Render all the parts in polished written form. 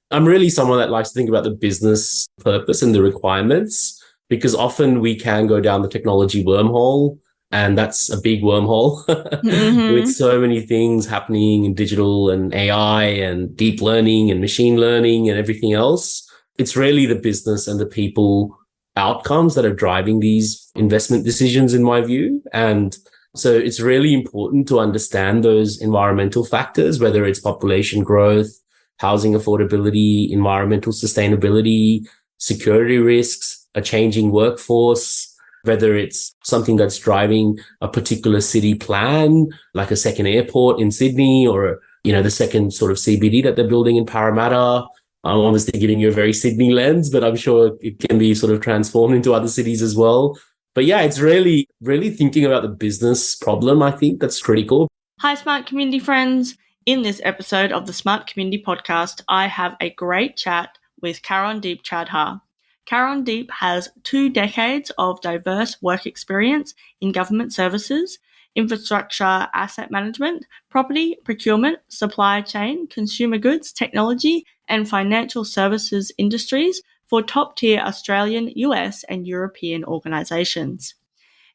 I'm really someone that likes to think about the business purpose and the requirements, because often we can go down the technology wormhole, and that's a big wormhole with Hmm. so many things happening in digital and AI and deep learning and machine learning and everything else. It's really the business and the people outcomes that are driving these investment decisions, in my view. And so it's really important to understand those environmental factors, whether it's population growth, housing affordability, environmental sustainability, security risks, a changing workforce, whether it's something that's driving a particular city plan, like a second airport in Sydney or, the second sort of CBD that they're building in Parramatta. I'm obviously giving you a very Sydney lens, but I'm sure it can be sort of transformed into other cities as well. But yeah, it's really, really thinking about the business problem, I think that's critical. Hi, Smart Community friends. In this episode of the Smart Community Podcast, I have a great chat with Karandeep Chadha. Karandeep has 2 decades of diverse work experience in government services, infrastructure asset management, property, procurement, supply chain, consumer goods, technology, and financial services industries for top-tier Australian, US, and European organisations.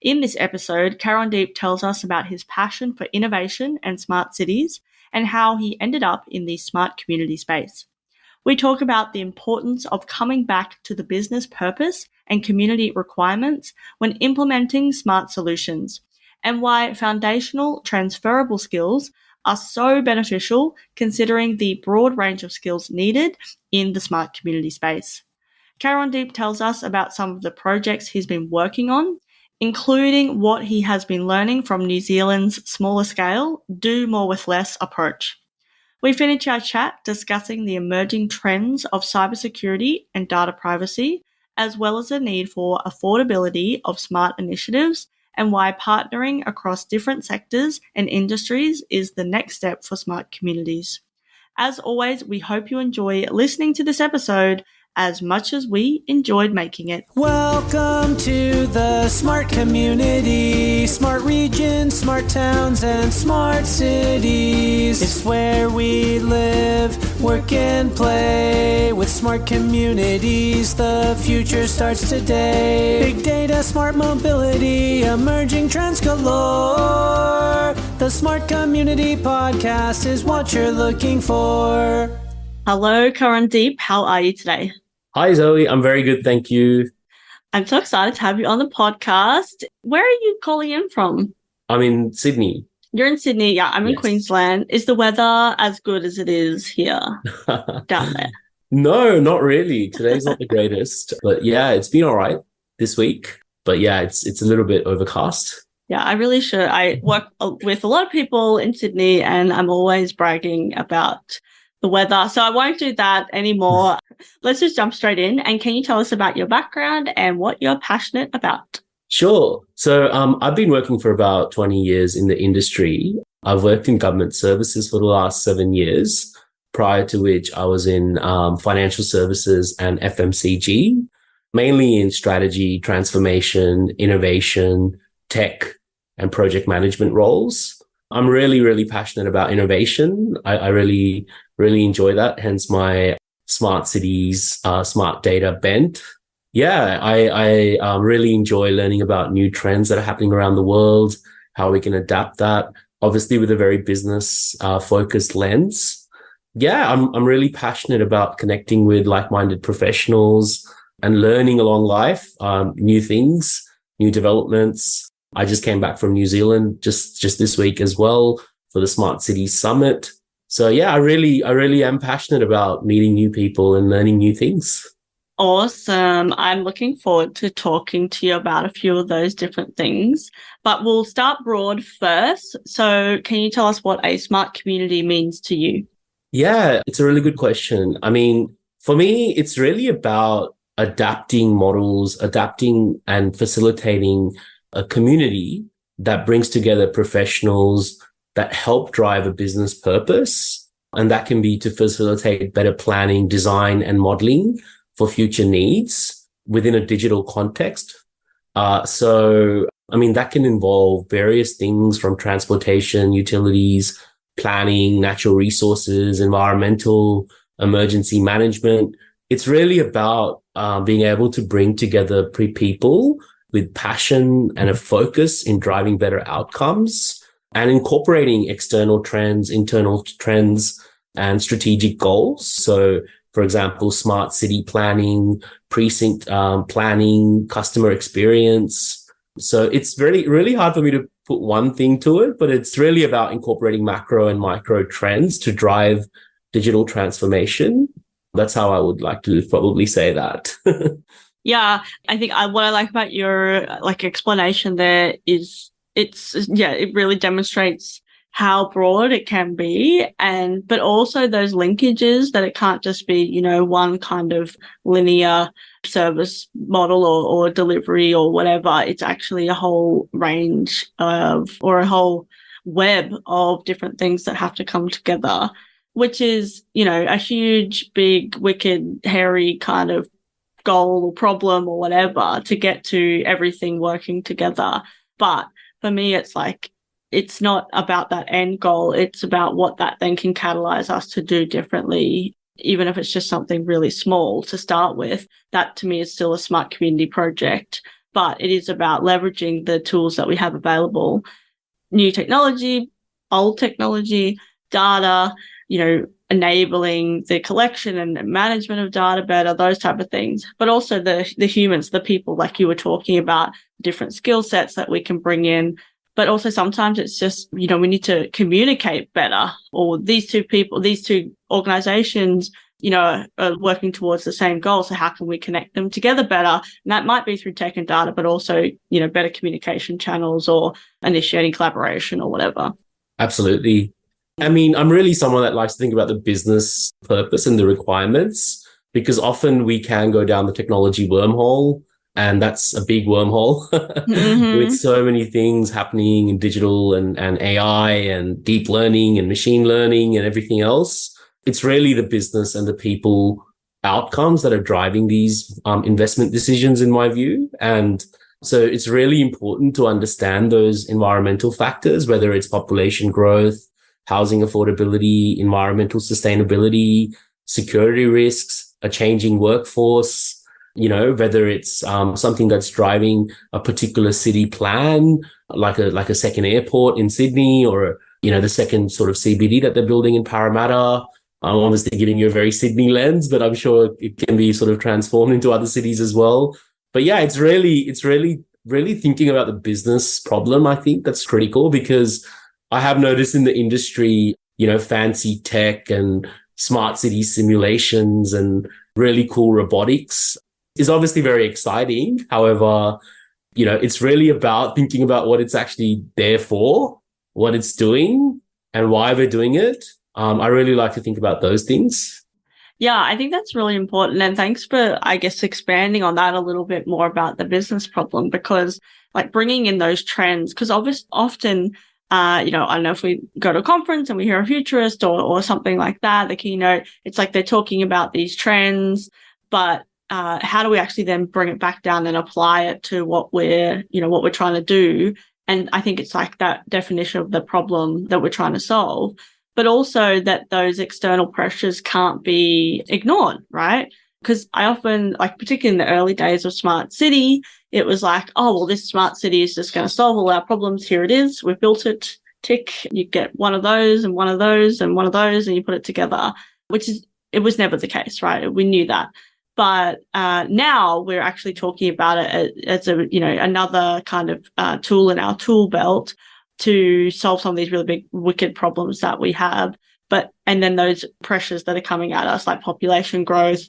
In this episode, Karandeep tells us about his passion for innovation and smart cities and how he ended up in the smart community space. We talk about the importance of coming back to the business purpose and community requirements when implementing smart solutions, and why foundational transferable skills are so beneficial considering the broad range of skills needed in the smart community space. Karandeep tells us about some of the projects he's been working on, including what he has been learning from New Zealand's smaller scale, do more with less approach. We finish our chat discussing the emerging trends of cybersecurity and data privacy, as well as the need for affordability of smart initiatives and why partnering across different sectors and industries is the next step for smart communities. As always, we hope you enjoy listening to this episode as much as we enjoyed making it. Welcome to the smart community, smart regions, smart towns, and smart cities. It's where we live, work, and play. With smart communities, the future starts today. Big data, smart mobility, emerging trends galore. The Smart Community Podcast is what you're looking for. Hello, Karandeep. How are you today? Hi, Zoe. I'm very good. Thank you. I'm so excited to have you on the podcast. Where are you calling in from? I'm in Sydney. You're in Sydney. Yeah, I'm in Yes. Queensland. Is the weather as good as it is here down there? No, not really. Today's not the greatest, but yeah, it's been all right this week. But yeah, it's a little bit overcast. Yeah, I really should. I work with a lot of people in Sydney and I'm always bragging about the weather. So I won't do that anymore. Let's just jump straight in. And can you tell us about your background and what you're passionate about? Sure. So I've been working for about 20 years in the industry. I've worked in government services for the last 7 years, prior to which I was in financial services and FMCG, mainly in strategy, transformation, innovation, tech, and project management roles. I'm really, really passionate about innovation. I really enjoy that, hence my smart cities, smart data bent. Yeah, I really enjoy learning about new trends that are happening around the world, how we can adapt that, obviously with a very business focused lens. Yeah, I'm really passionate about connecting with like-minded professionals and learning along life, new things, new developments. I just came back from New Zealand just this week as well for the Smart Cities Summit. So yeah, I really am passionate about meeting new people and learning new things. Awesome. I'm looking forward to talking to you about a few of those different things, but we'll start broad first. So can you tell us what a smart community means to you? Yeah, it's a really good question. I mean, for me, it's really about adapting models, adapting and facilitating a community that brings together professionals that help drive a business purpose. And that can be to facilitate better planning, design, and modeling for future needs within a digital context. So, I mean, that can involve various things from transportation, utilities, planning, natural resources, environmental, emergency management. It's really about being able to bring together people with passion and a focus in driving better outcomes and incorporating external trends, internal trends, and strategic goals. So, for example, smart city planning, precinct planning, customer experience. So it's really hard for me to put one thing to it, but it's really about incorporating macro and micro trends to drive digital transformation. That's how I would like to probably say that. Yeah, I think what I like about your explanation there is it really demonstrates how broad it can be, but also those linkages that it can't just be, one kind of linear service model or delivery or whatever. It's actually a whole range or a whole web of different things that have to come together, which is, a huge, big, wicked, hairy kind of goal or problem or whatever to get to everything working together. But for me, it's not about that end goal. It's about what that then can catalyze us to do differently, even if it's just something really small to start with. That to me is still a smart community project, but it is about leveraging the tools that we have available, new technology, old technology, data, enabling the collection and management of data better, those type of things, but also the humans, the people, like you were talking about, different skill sets that we can bring in. But also sometimes it's just, we need to communicate better, or these two organizations, are working towards the same goal. So how can we connect them together better? And that might be through tech and data, but also, better communication channels or initiating collaboration or whatever. Absolutely. I mean, I'm really someone that likes to think about the business purpose and the requirements, because often we can go down the technology wormhole, and that's a big wormhole with so many things happening in digital and AI and deep learning and machine learning and everything else. It's really the business and the people outcomes that are driving these investment decisions, in my view. And so it's really important to understand those environmental factors, whether it's population growth, housing affordability, environmental sustainability, security risks, a changing workforce, whether it's something that's driving a particular city plan, like a second airport in Sydney, or, the second sort of CBD that they're building in Parramatta. I'm obviously giving you a very Sydney lens, but I'm sure it can be sort of transformed into other cities as well. But yeah, it's really thinking about the business problem. I think that's critical, because I have noticed in the industry, fancy tech and smart city simulations and really cool robotics is obviously very exciting. However, it's really about thinking about what it's actually there for, what it's doing, and why we're doing it. I really like to think about those things. Yeah, I think that's really important. And thanks for, I guess, expanding on that a little bit more about the business problem, because bringing in those trends, because often, I don't know, if we go to a conference and we hear a futurist or something like that, the keynote, it's like they're talking about these trends, but how do we actually then bring it back down and apply it to what we're trying to do? And I think it's like that definition of the problem that we're trying to solve, but also that those external pressures can't be ignored, right? Because I often, particularly in the early days of Smart City, it was like, oh, well, this smart city is just going to solve all our problems. Here it is. We've built it. Tick. You get one of those and one of those and one of those, and you put it together, it was never the case, right? We knew that. But now we're actually talking about it as another kind of tool in our tool belt to solve some of these really big, wicked problems that we have. And then those pressures that are coming at us, like population growth,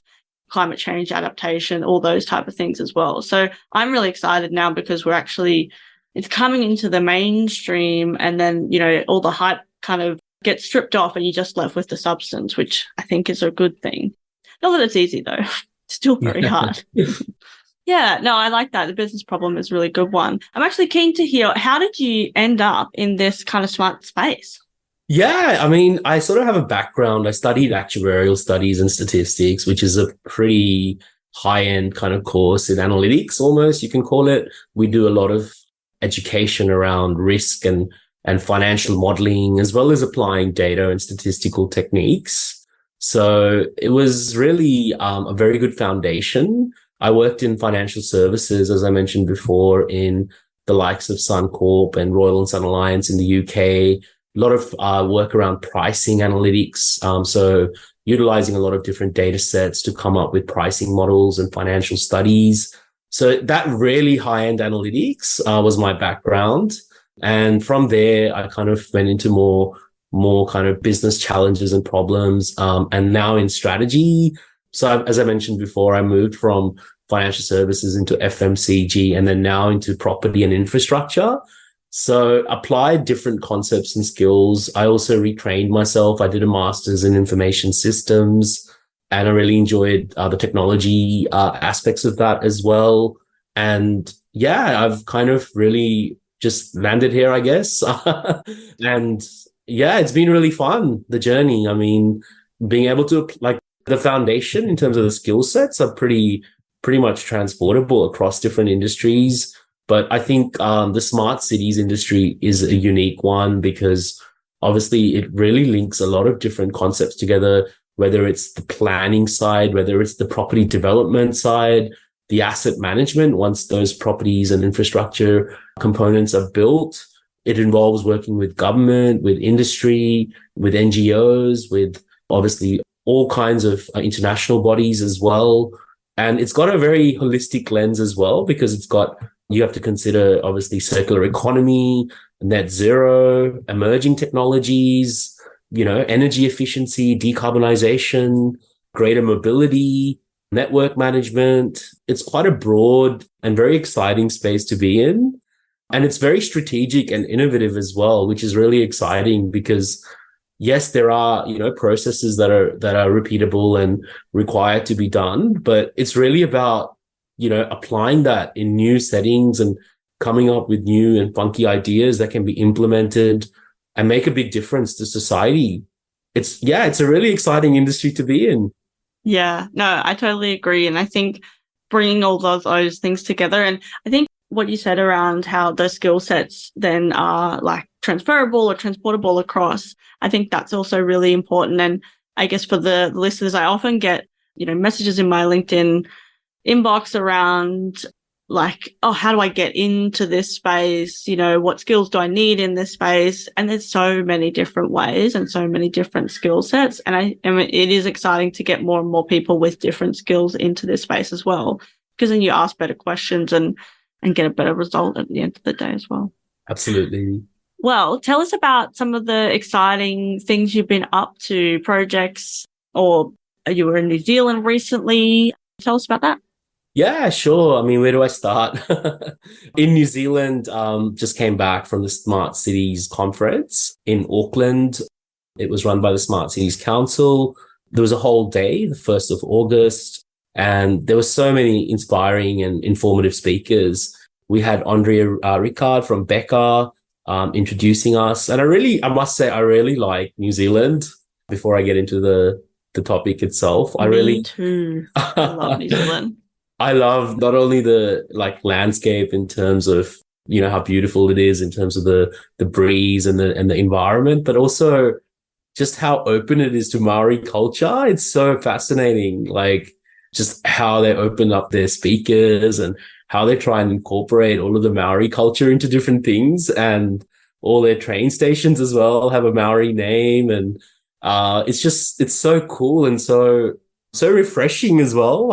climate change adaptation, all those type of things as well. So I'm really excited now, because it's coming into the mainstream, and then, all the hype kind of gets stripped off and you're just left with the substance, which I think is a good thing. Not that it's easy though. Still very hard. Yeah, no, I like that. The business problem is a really good one. I'm actually keen to hear, how did you end up in this kind of smart space? Yeah, I mean, I sort of have a background. I studied actuarial studies and statistics, which is a pretty high-end kind of course in analytics, almost, you can call it. We do a lot of education around risk and financial modeling, as well as applying data and statistical techniques. So it was really a very good foundation. I worked in financial services, as I mentioned before, in the likes of Suncorp and Royal and Sun Alliance in the UK. A lot of work around pricing analytics. So utilizing a lot of different data sets to come up with pricing models and financial studies. So that really high-end analytics was my background. And from there, I kind of went into more kind of business challenges and problems. And now in strategy. So as I mentioned before, I moved from financial services into FMCG and then now into property and infrastructure. So applied different concepts and skills. I also retrained myself. I did a master's in information systems and I really enjoyed the technology aspects of that as well. And yeah, I've kind of really just landed here, I guess. And yeah, it's been really fun, the journey. I mean, being able to like the foundation in terms of the skill sets are pretty much transportable across different industries. But I think the smart cities industry is a unique one because obviously it really links a lot of different concepts together, whether it's the planning side, whether it's the property development side, the asset management once those properties and infrastructure components are built. It involves working with government, with industry, with NGOs, with obviously all kinds of international bodies as well. And it's got a very holistic lens as well because you have to consider obviously circular economy, net zero, emerging technologies, energy efficiency, decarbonization, greater mobility, network management. It's quite a broad and very exciting space to be in. And it's very strategic and innovative as well, which is really exciting because yes, there are, processes that are repeatable and required to be done, but it's really about, applying that in new settings and coming up with new and funky ideas that can be implemented and make a big difference to society. It's a really exciting industry to be in. Yeah, no, I totally agree. And I think bringing all those things together, and I think what you said around how those skill sets then are like transferable or transportable across, I think that's also really important. And I guess for the listeners, I often get, messages in my LinkedIn inbox around like, oh, how do I get into this space? What skills do I need in this space? And there's so many different ways and so many different skill sets. And it is exciting to get more and more people with different skills into this space as well, because then you ask better questions and get a better result at the end of the day as well. Absolutely. Well, tell us about some of the exciting things you've been up to, projects, or you were in New Zealand recently. Tell us about that. Yeah, sure. I mean, where do I start? In New Zealand, just came back from the Smart Cities conference in Auckland. It was run by the Smart Cities Council. There was a whole day, the 1st of August, and there were so many inspiring and informative speakers. We had Andrea Ricard from Becca introducing us. And I must say, I really like New Zealand before I get into the topic itself. Me too. I love New Zealand. I love not only the landscape in terms of, how beautiful it is in terms of the breeze and the environment, but also just how open it is to Maori culture. It's so fascinating, just how they open up their speakers and how they try and incorporate all of the Maori culture into different things, and all their train stations as well have a Maori name. And it's so cool and so refreshing as well.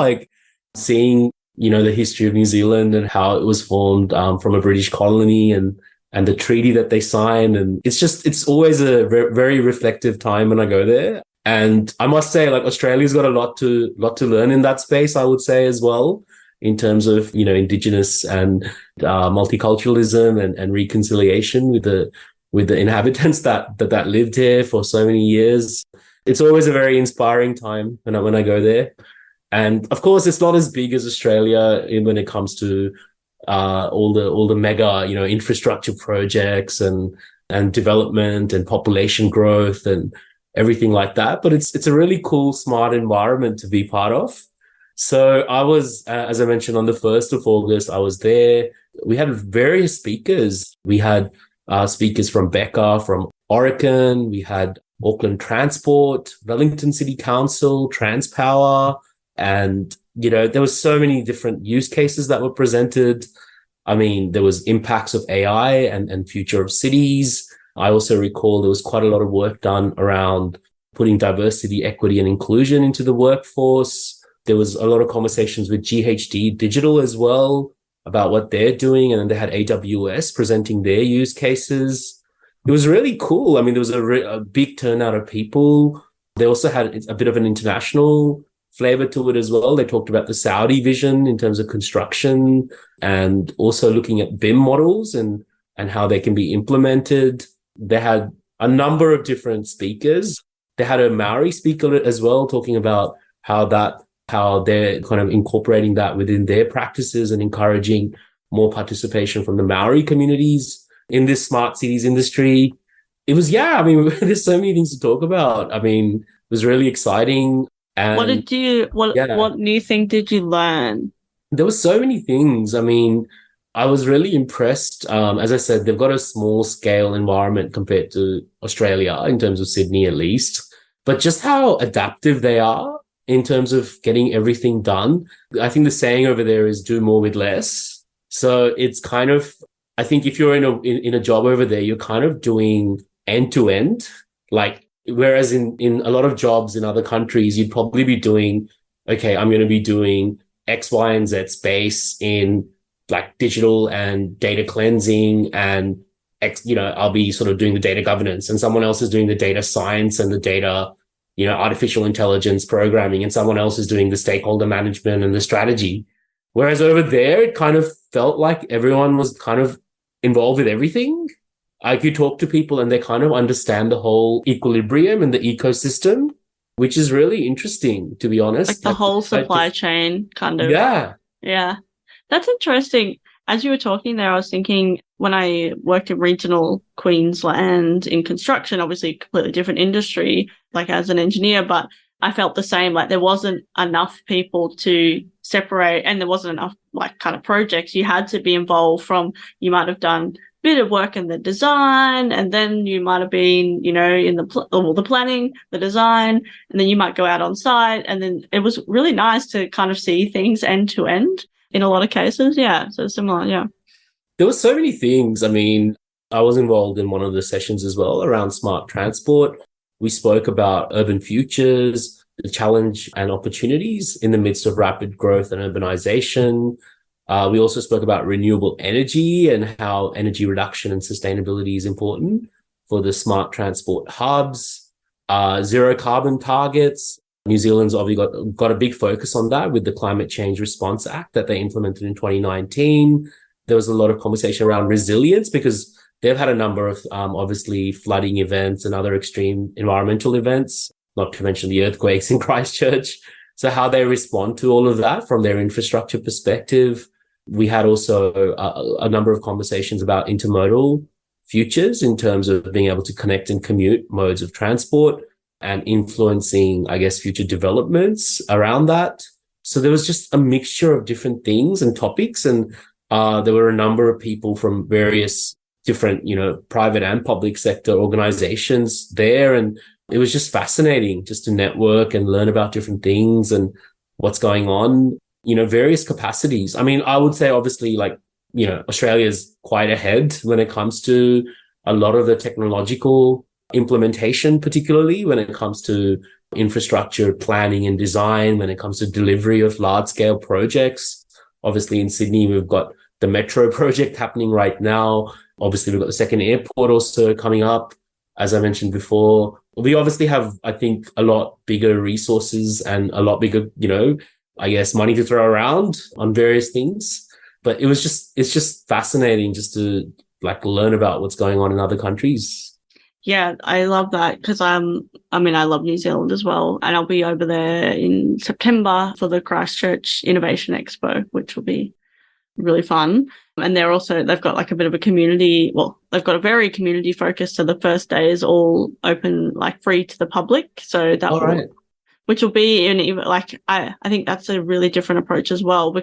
Seeing, the history of New Zealand and how it was formed from a British colony and the treaty that they signed. And it's always a very reflective time when I go there. And I must say, Australia's got a lot to learn in that space, I would say as well, in terms of, Indigenous and multiculturalism and reconciliation with the inhabitants that lived here for so many years. It's always a very inspiring time when I go there. And of course, it's not as big as Australia when it comes to all the mega, infrastructure projects and development and population growth and everything like that. But it's a really cool, smart environment to be part of. So I was, as I mentioned, on the 1st of August, I was there. We had various speakers. We had speakers from Becca, from Oregon. We had Auckland Transport, Wellington City Council, Transpower, and, there was so many different use cases that were presented. I mean, there was impacts of AI and future of cities. I also recall there was quite a lot of work done around putting diversity, equity, and inclusion into the workforce. There was a lot of conversations with GHD Digital as well about what they're doing. And then they had AWS presenting their use cases. It was really cool. I mean, there was a big turnout of people. They also had a bit of an international flavor to it as well. They talked about the Saudi vision in terms of construction and also looking at BIM models and how they can be implemented. They had a number of different speakers. They had a Maori speaker as well, talking about how they're kind of incorporating that within their practices and encouraging more participation from the Maori communities in this smart cities industry. It was, there's so many things to talk about. I mean, it was really exciting. And what new thing did you learn? There were so many things. I mean, I was really impressed. As I said, they've got a small scale environment compared to Australia in terms of Sydney, at least, but just how adaptive they are in terms of getting everything done. I think the saying over there is do more with less. So it's kind of, I think if you're in a job over there, you're kind of doing end to end, like, whereas in a lot of jobs in other countries, you'd probably be doing, okay, I'm going to be doing X, Y, and Z space in like digital and data cleansing and I'll be sort of doing the data governance, and someone else is doing the data science and the data, artificial intelligence programming, and someone else is doing the stakeholder management and the strategy. Whereas over there, it kind of felt like everyone was kind of involved with everything. I could talk to people and they kind of understand the whole equilibrium and the ecosystem, which is really interesting, to be honest. Like the whole supply chain kind of. Yeah. Yeah. That's interesting. As you were talking there, I was thinking when I worked in regional Queensland in construction, obviously completely different industry, like as an engineer, but I felt the same, like there wasn't enough people to separate and there wasn't enough like kind of projects. You had to be involved you might have done bit of work in the design, and then you might have been, in the planning, the design, and then you might go out on site. And then it was really nice to kind of see things end to end in a lot of cases. Yeah. So similar. Yeah. There were so many things. I mean, I was involved in one of the sessions as well around smart transport. We spoke about urban futures, the challenge and opportunities in the midst of rapid growth and urbanization. We also spoke about renewable energy and how energy reduction and sustainability is important for the smart transport hubs, zero carbon targets. New Zealand's obviously got a big focus on that with the Climate Change Response Act that they implemented in 2019. There was a lot of conversation around resilience because they've had a number of, obviously, flooding events and other extreme environmental events, not to mention the earthquakes in Christchurch. So how they respond to all of that from their infrastructure perspective. We had also a number of conversations about intermodal futures in terms of being able to connect and commute modes of transport and influencing, I guess, future developments around that. So there was just a mixture of different things and topics. And there were a number of people from various different, private and public sector organizations there. And it was just fascinating just to network and learn about different things and what's going on, various capacities. I mean, I would say obviously Australia is quite ahead when it comes to a lot of the technological implementation, particularly when it comes to infrastructure planning and design, when it comes to delivery of large scale projects. Obviously in Sydney, we've got the metro project happening right now. Obviously, we've got the second airport also coming up. As I mentioned before, we obviously have, I think, a lot bigger resources and a lot bigger, I guess, money to throw around on various things. But it's just fascinating just to learn about what's going on in other countries. Yeah, I love that because I love New Zealand as well. And I'll be over there in September for the Christchurch Innovation Expo, which will be really fun. And they've got a bit of a community, they've got a very community focus. So the first day is all open, free to the public. So that which will be I think that's a really different approach as well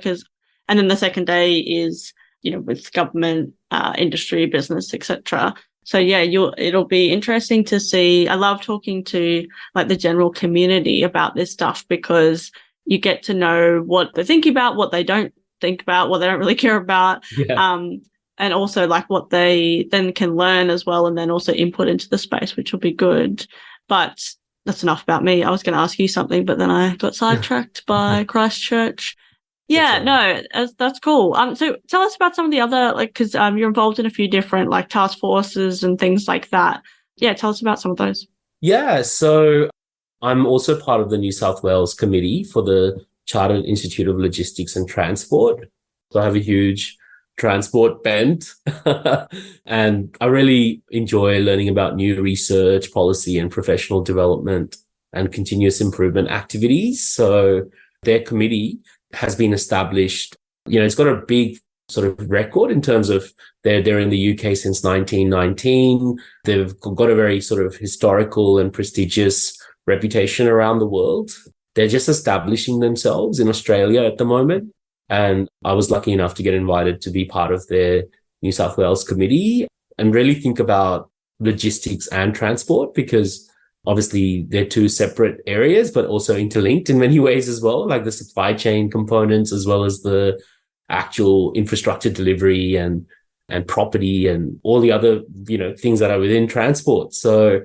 and then the second day is, with government, industry, business, etc. So yeah, it'll be interesting to see. I love talking to like the general community about this stuff because you get to know what they're thinking about, what they don't think about, what they don't really care about. Yeah. And also like what they then can learn as well, and then also input into the space, which will be good. But that's enough about me. I was going to ask you something, but then I got sidetracked by Christchurch. Yeah, no, that's cool. So tell us about some of the other, like, because you're involved in a few different like task forces and things like that. Yeah, tell us about some of those. Yeah, so I'm also part of the New South Wales committee for the Chartered Institute of Logistics and Transport. So I have a huge transport bent and I really enjoy learning about new research, policy and professional development and continuous improvement activities. So their committee has been established. It's got a big sort of record in terms of they're in the UK since 1919. They've got a very sort of historical and prestigious reputation around the world. They're just establishing themselves in Australia at the moment. And I was lucky enough to get invited to be part of their New South Wales committee and really think about logistics and transport, because obviously they're two separate areas, but also interlinked in many ways as well, like the supply chain components, as well as the actual infrastructure delivery and property and all the other, things that are within transport. So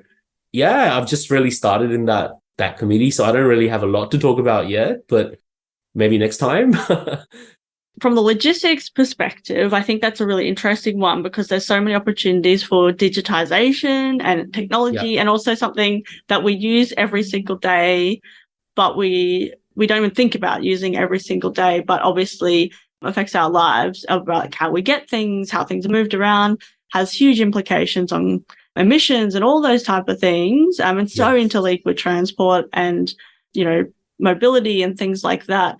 yeah, I've just really started in that committee. So I don't really have a lot to talk about yet, but maybe next time. From the logistics perspective, I think that's a really interesting one because there's so many opportunities for digitization and technology, and also something that we use every single day, but we don't even think about using every single day, but obviously affects our lives, about like how we get things, how things are moved around, has huge implications on emissions and all those type of things. And so interlinked with transport and, mobility and things like that.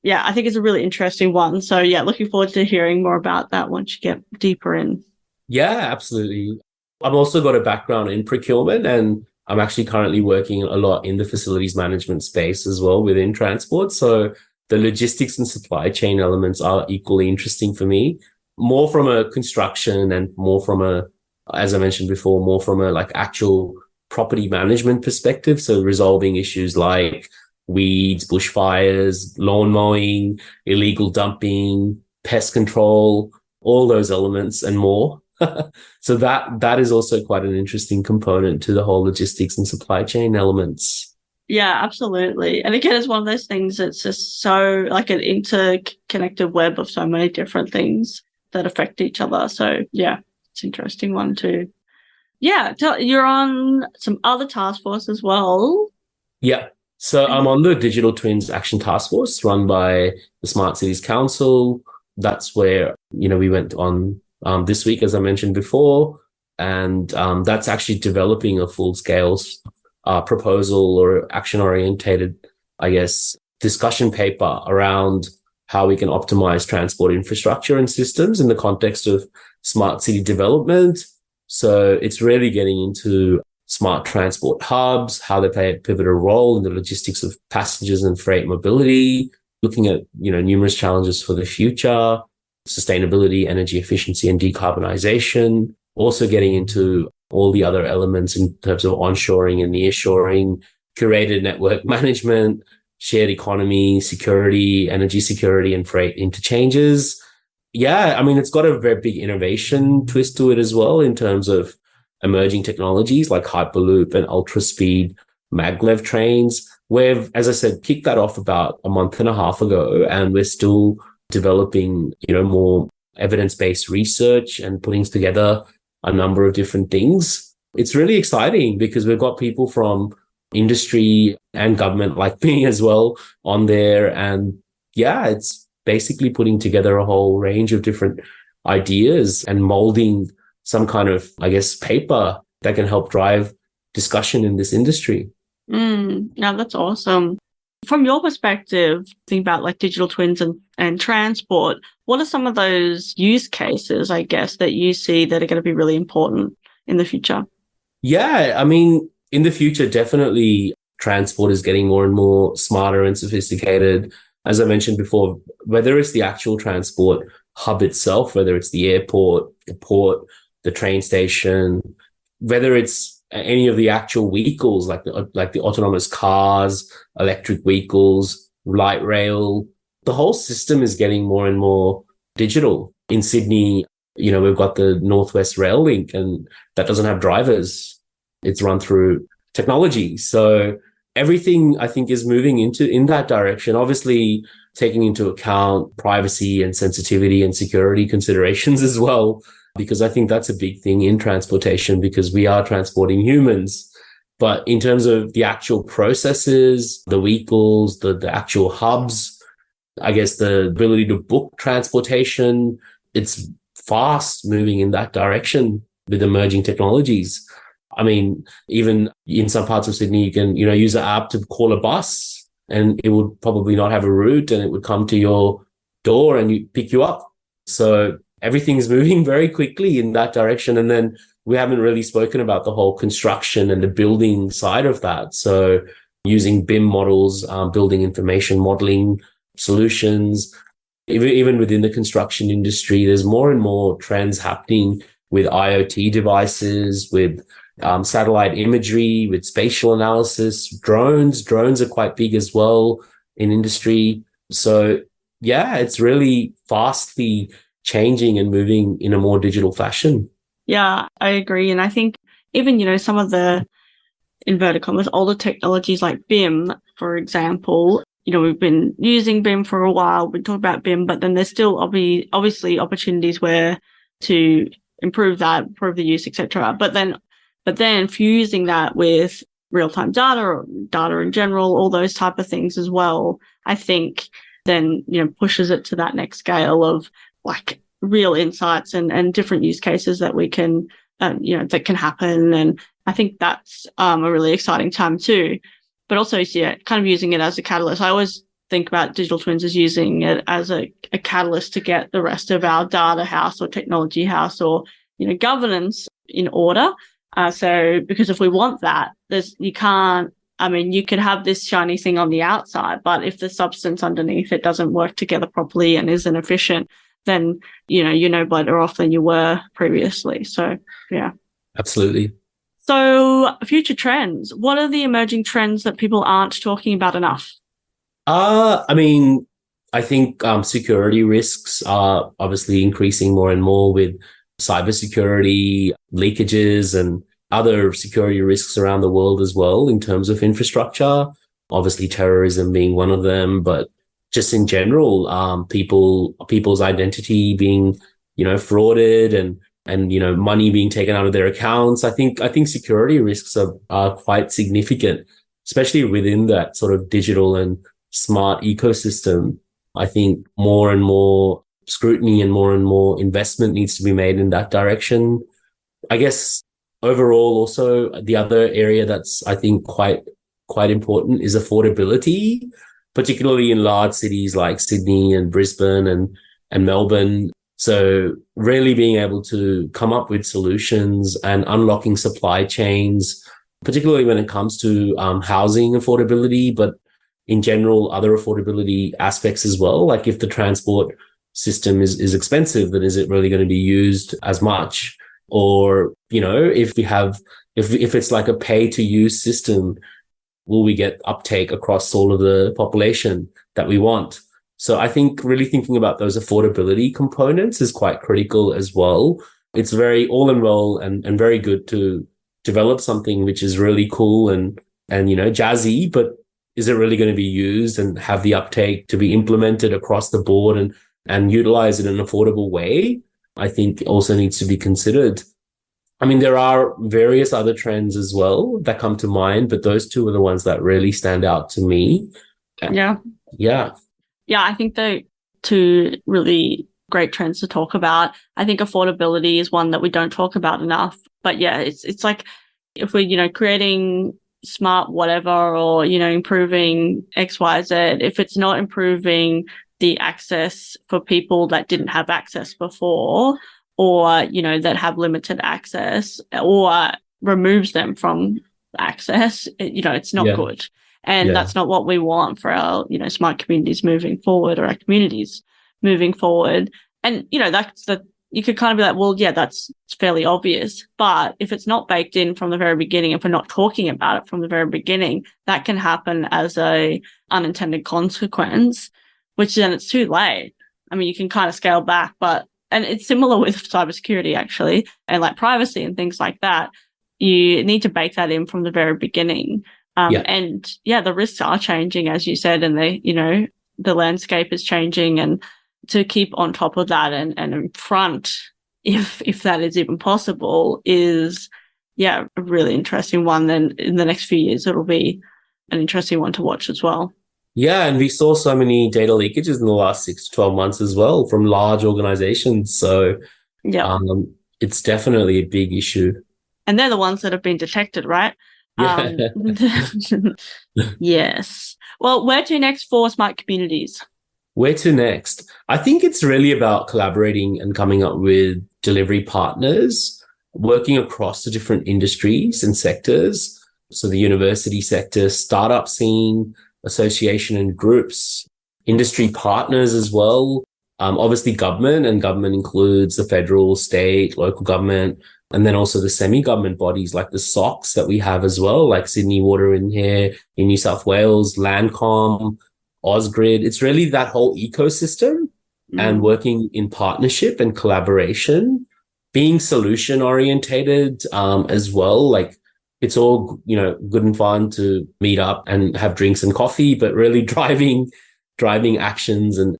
Yeah, I think it's a really interesting one. So yeah, looking forward to hearing more about that once you get deeper in. Yeah, absolutely. I've also got a background in procurement, and I'm actually currently working a lot in the facilities management space as well within transport. So the logistics and supply chain elements are equally interesting for me, more from a construction and more from as I mentioned before, more from a like actual property management perspective. So resolving issues like weeds, bushfires, lawn mowing, illegal dumping, pest control, all those elements and more. So that is also quite an interesting component to the whole logistics and supply chain elements. Yeah, absolutely. And again, it's one of those things that's just so like an interconnected web of so many different things that affect each other. So yeah, it's an interesting one too. Yeah, you're on some other task force as well. Yeah. So I'm on the Digital Twins Action Task Force run by the Smart Cities Council. That's where, we went on this week, as I mentioned before. And that's actually developing a full-scale proposal or action-orientated, discussion paper around how we can optimize transport infrastructure and systems in the context of smart city development. So it's really getting into smart transport hubs, how they play a pivotal role in the logistics of passengers and freight mobility, looking at, numerous challenges for the future, sustainability, energy efficiency, and decarbonization, also getting into all the other elements in terms of onshoring and nearshoring, curated network management, shared economy, security, energy security, and freight interchanges. Yeah, it's got a very big innovation twist to it as well in terms of emerging technologies like Hyperloop and ultra-speed maglev trains. We've, as I said, kicked that off about a month and a half ago, and we're still developing, more evidence-based research and putting together a number of different things. It's really exciting because we've got people from industry and government like me as well on there. And yeah, it's basically putting together a whole range of different ideas and molding some kind of, paper that can help drive discussion in this industry. Yeah, that's awesome. From your perspective, think about like digital twins and transport. What are some of those use cases, that you see that are going to be really important in the future? Yeah, in the future, definitely transport is getting more and more smarter and sophisticated. As I mentioned before, whether it's the actual transport hub itself, whether it's the airport, the port, the train station, whether it's any of the actual vehicles, like the autonomous cars, electric vehicles, light rail. The whole system is getting more and more digital. In Sydney, we've got the Northwest Rail Link, and that doesn't have drivers. It's run through technology. So everything, I think, is moving in that direction. Obviously, taking into account privacy and sensitivity and security considerations as well, because I think that's a big thing in transportation, because we are transporting humans. But in terms of the actual processes, the vehicles, the actual hubs, I guess the ability to book transportation, it's fast moving in that direction with emerging technologies. I mean, even in some parts of Sydney, you can, use an app to call a bus, and it would probably not have a route, and it would come to your door and pick you up. So everything's moving very quickly in that direction. And then we haven't really spoken about the whole construction and the building side of that. So using BIM models, building information modeling solutions, even within the construction industry, there's more and more trends happening with IoT devices, with satellite imagery, with spatial analysis, drones. Drones are quite big as well in industry. So yeah, it's really fastly changing and moving in a more digital fashion. Yeah, I agree. And I think even, some of the inverted commas, older technologies like BIM, for example, we've been using BIM for a while. We talk about BIM, but then there's still obviously opportunities where to improve the use, etc. But then fusing that with real-time data or data in general, all those type of things as well, I think then, pushes it to that next scale of like real insights and different use cases that we can, that can happen. And I think that's a really exciting time too. But also, yeah, kind of using it as a catalyst. I always think about digital twins as using it as a catalyst to get the rest of our data house or technology house or, governance in order. So because if we want that, you could have this shiny thing on the outside, but if the substance underneath it doesn't work together properly and isn't efficient, then, you're better off than you were previously. So, yeah. Absolutely. So future trends, what are the emerging trends that people aren't talking about enough? I think security risks are obviously increasing more and more with cybersecurity, leakages, and other security risks around the world as well in terms of infrastructure. Obviously, terrorism being one of them, but just in general, people's identity being, frauded and money being taken out of their accounts. I think security risks are quite significant, especially within that sort of digital and smart ecosystem. I think more and more scrutiny and more investment needs to be made in that direction. I guess overall, also the other area that's, I think, quite important is affordability, particularly in large cities like Sydney and Brisbane and Melbourne. So really being able to come up with solutions and unlocking supply chains, particularly when it comes to housing affordability, but in general, other affordability aspects as well. Like if the transport system is expensive, then is it really going to be used as much? Or, if it's like a pay to use system, will we get uptake across all of the population that we want? So I think really thinking about those affordability components is quite critical as well. It's very all in well and very good to develop something which is really cool and jazzy, but is it really going to be used and have the uptake to be implemented across the board and utilize it in an affordable way? I think also needs to be considered. There are various other trends as well that come to mind, but those two are the ones that really stand out to me. Yeah. Yeah. Yeah, I think they're two really great trends to talk about. I think affordability is one that we don't talk about enough. But yeah, it's like if we're, creating smart whatever or, improving X, Y, Z, if it's not improving the access for people that didn't have access before or, that have limited access or removes them from access, it's not good. And that's not what we want for our, smart communities moving forward or our communities moving forward. And, that's the you could kind of be like, well, yeah, that's fairly obvious. But if it's not baked in from the very beginning, if we're not talking about it from the very beginning, that can happen as a unintended consequence, which then it's too late. I mean, you can kind of scale back, and it's similar with cybersecurity actually, and like privacy and things like that. You need to bake that in from the very beginning. And the risks are changing, as you said, and the landscape is changing, and to keep on top of that and in front, if that is even possible, is a really interesting one. Then in the next few years, it'll be an interesting one to watch as well. Yeah, and we saw so many data leakages in the last 6 to 12 months as well from large organizations. So it's definitely a big issue. And they're the ones that have been detected, right? Yeah. Yes. Well, where to next for smart communities? Where to next? I think it's really about collaborating and coming up with delivery partners, working across the different industries and sectors. So the university sector, startup scene, association and groups, industry partners as well. Obviously government, and government includes the federal, state, local government, and then also the semi-government bodies like the SOCs that we have as well, like Sydney Water in here, in New South Wales, Landcom, Ausgrid. It's really that whole ecosystem and working in partnership and collaboration, being solution orientated as well. Like it's all, good and fun to meet up and have drinks and coffee, but really driving actions and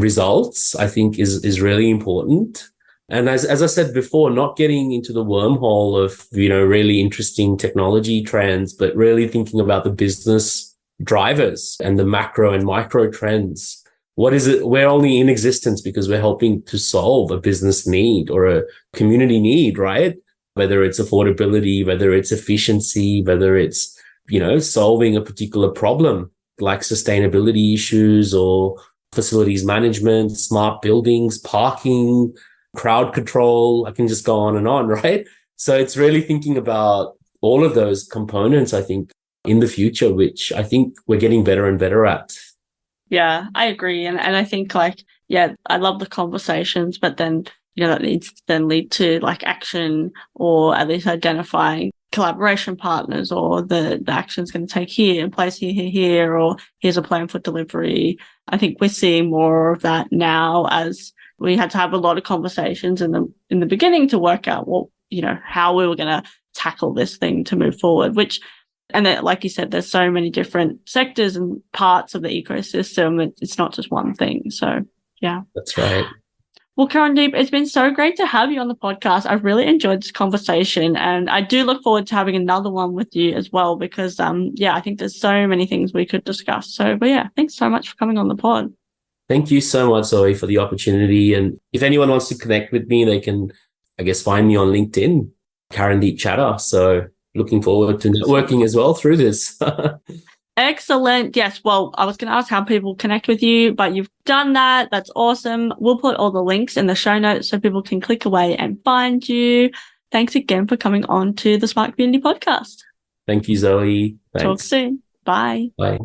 results, I think is really important. And as I said before, not getting into the wormhole of, really interesting technology trends, but really thinking about the business drivers and the macro and micro trends. What is it? We're only in existence because we're helping to solve a business need or a community need, right? Whether it's affordability, whether it's efficiency, whether it's, solving a particular problem like sustainability issues or facilities management, smart buildings, parking, crowd control. I can just go on, right? So it's really thinking about all of those components, I think, in the future, which I think we're getting better and better at. Yeah, I agree. And I think I love the conversations, but then, that needs to then lead to like action, or at least identifying collaboration partners, or the action's going to take here and place here, or here's a plan for delivery. I think we're seeing more of that now, as we had to have a lot of conversations in the beginning to work out how we were going to tackle this thing to move forward, and then, like you said, there's so many different sectors and parts of the ecosystem. It's not just one thing. So, yeah. That's right. Well, Karandeep, it's been so great to have you on the podcast. I've really enjoyed this conversation, and I do look forward to having another one with you as well, because, I think there's so many things we could discuss. So, but thanks so much for coming on the pod. Thank you so much, Zoe, for the opportunity. And if anyone wants to connect with me, they can, find me on LinkedIn, Karandeep Chadha. So looking forward to networking as well through this. Excellent. Yes. Well, I was going to ask how people connect with you, but you've done that. That's awesome. We'll put all the links in the show notes so people can click away and find you. Thanks again for coming on to the Smart Community Podcast. Thank you, Zoe. Thanks. Talk soon. Bye. Bye.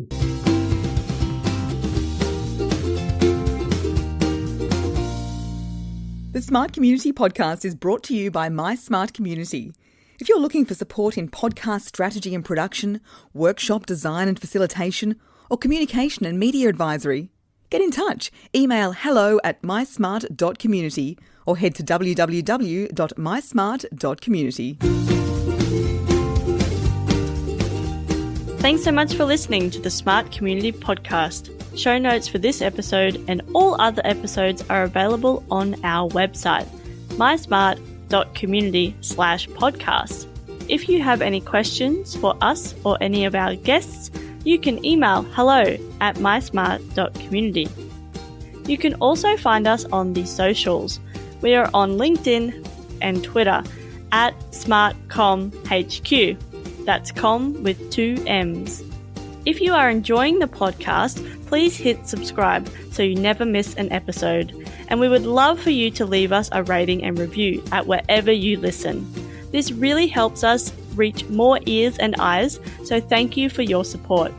The Smart Community Podcast is brought to you by My Smart Community. If you're looking for support in podcast strategy and production, workshop design and facilitation, or communication and media advisory, get in touch. Email hello@mysmart.community or head to www.mysmart.community. Thanks so much for listening to the Smart Community Podcast. Show notes for this episode and all other episodes are available on our website, mysmart.community/podcast. If you have any questions for us or any of our guests, you can email hello@mysmart.community. You can also find us on the socials. We are on LinkedIn and Twitter @SmartComHQ. That's com with 2 M's. If you are enjoying the podcast, please hit subscribe so you never miss an episode. And we would love for you to leave us a rating and review at wherever you listen. This really helps us reach more ears and eyes, so thank you for your support.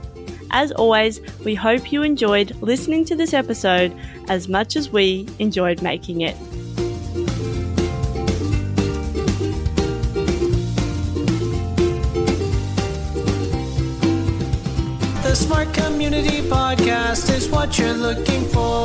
As always, we hope you enjoyed listening to this episode as much as we enjoyed making it. The Smart Community Podcast is what you're looking for.